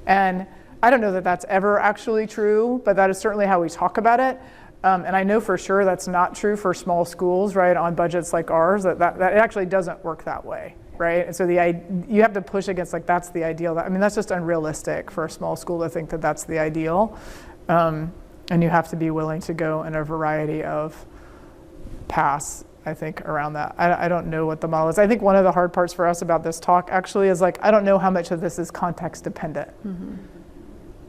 And I don't know that that's ever actually true, but that is certainly how we talk about it. And I know for sure that's not true for small schools, right, on budgets like ours, that it actually doesn't work that way, right? And so you have to push against, like, that's the ideal. I mean, that's just unrealistic for a small school to think that that's the ideal. And you have to be willing to go in a variety of paths, I think, around that. I don't know what the model is. I think one of the hard parts for us about this talk actually is, like, I don't know how much of this is context dependent,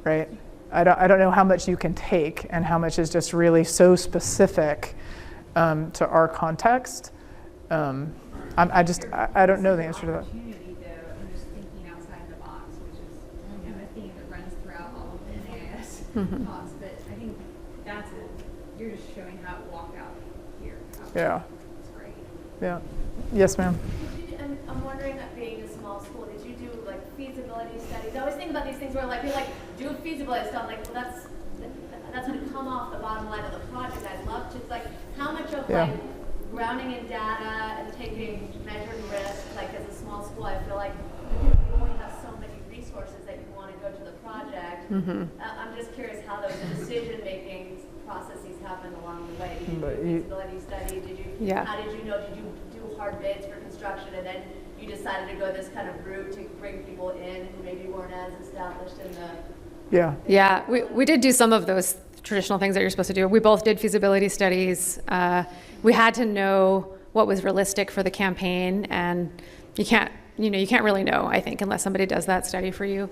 right? I don't know how much you can take and how much is just really so specific to our context. I don't know the answer to that. Opportunity, though, and just thinking outside the box, which is a theme that runs throughout all of the NAIS talks. But I think you're just showing how it walked out here. Yeah. It's great. Yeah. Yes, ma'am. I'm wondering, being a small school, did you do like feasibility studies? I always think about these things where like you're like, do a feasibility study. I'm like, well, that's going to come off the bottom line of the project. I'd love to. It's like, how much of like grounding in data and taking measured risk, like as a small school, I feel like you only have so many resources that you want to go to the project. I'm just curious how those decision-making processes happened along the way. Did you do a feasibility study? How did you know? Did you do hard bids for construction, and then you decided to go this kind of route to bring people in who maybe weren't as established in the... Yeah, we did do some of those traditional things that you're supposed to do. We both did feasibility studies. We had to know what was realistic for the campaign, and you can't really know, I think, unless somebody does that study for you.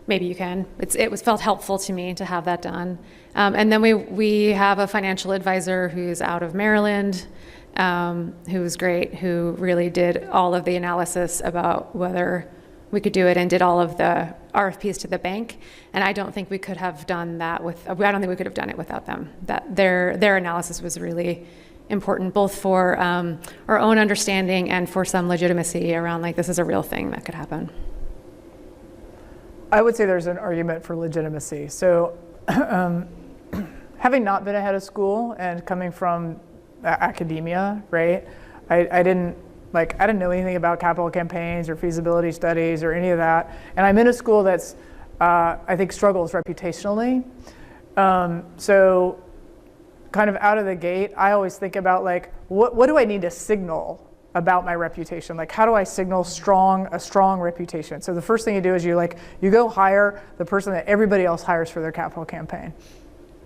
Maybe you can. It felt helpful to me to have that done. And then we have a financial advisor who's out of Maryland, who was great, who really did all of the analysis about whether we could do it and did all of the RFPs to the bank. And I don't think we could have done that it without them. That their analysis was really important, both for our own understanding and for some legitimacy around, like, this is a real thing that could happen. I would say there's an argument for legitimacy. So having not been a head of school and coming from academia, right? I didn't know anything about capital campaigns or feasibility studies or any of that. And I'm in a school that's, I think, struggles reputationally. So kind of out of the gate, I always think about, like, what do I need to signal about my reputation? Like, how do I signal a strong reputation? So the first thing you do is you go hire the person that everybody else hires for their capital campaign.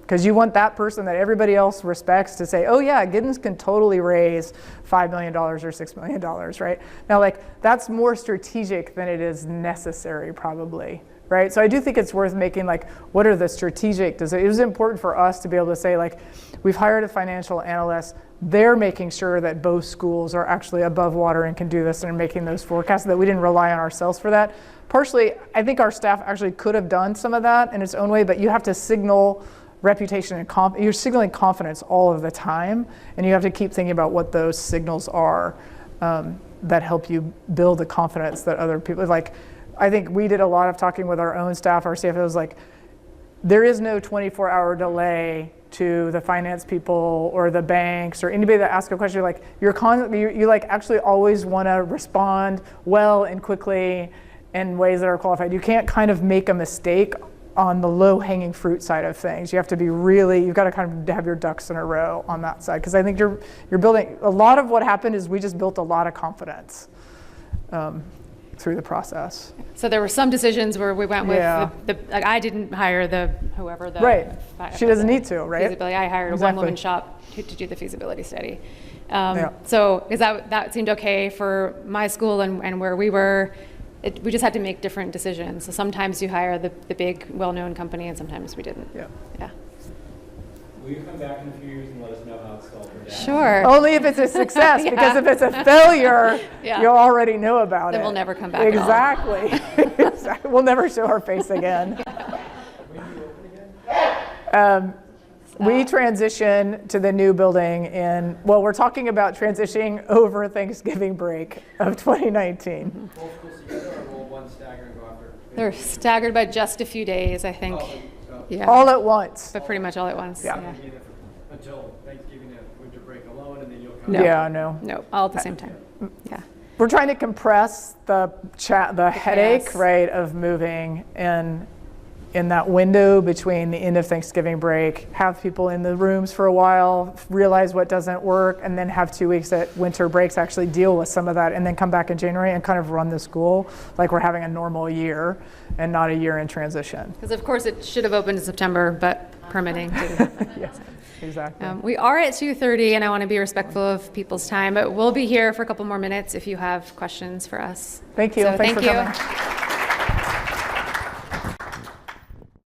Because you want that person that everybody else respects to say, oh yeah, Giddens can totally raise $5 million or $6 million, right? Now, like, that's more strategic than it is necessary, probably, right? So I do think it's worth making, like, what are the strategic, it was important for us to be able to say, like, we've hired a financial analyst, they're making sure that both schools are actually above water and can do this and are making those forecasts, that we didn't rely on ourselves for that. Partially, I think our staff actually could have done some of that in its own way, but you have to signal reputation and you're signaling confidence all of the time, and you have to keep thinking about what those signals are that help you build the confidence that other people, like, I think we did a lot of talking with our own staff. Our CFO was like, there is no 24-hour delay to the finance people or the banks or anybody that asks a question. You're like, you like actually always want to respond well and quickly in ways that are qualified. You can't kind of make a mistake on the low-hanging fruit side of things. You have to be you've got to kind of have your ducks in a row on that side. Because I think you're building, a lot of what happened is we just built a lot of confidence through the process. So there were some decisions where we went with like, I didn't hire whoever the... Right, she doesn't need to, right? Feasibility. I hired a one-woman shop to do the feasibility study. So that seemed okay for my school and where we were. We just had to make different decisions. So sometimes you hire the big, well-known company, and sometimes we didn't. Yeah. Will you come back in a few years and let us know how it's all turned out? Sure. Only if it's a success, because if it's a failure, you'll already know about then it. We'll never come back Exactly. Exactly. We'll never show our face again. We transition to the new building we're talking about transitioning over Thanksgiving break of 2019. Both schools together or will one stagger and go after? They're staggered by just a few days, I think. Yeah. All at once. But pretty much all at once. Yeah. Until Thanksgiving and winter break alone, and then you'll come. No, all at the same time. Yeah. We're trying to compress the headache, right, of moving in in that window between the end of Thanksgiving break, have people in the rooms for a while, realize what doesn't work, and then have 2 weeks at winter breaks actually deal with some of that, and then come back in January and kind of run the school like we're having a normal year and not a year in transition. Because of course it should have opened in September, but permitting didn't happen. Yes, exactly. We are at 2:30, and I want to be respectful of people's time, but we'll be here for a couple more minutes if you have questions for us. Thank you. So Thanks thank for you. coming.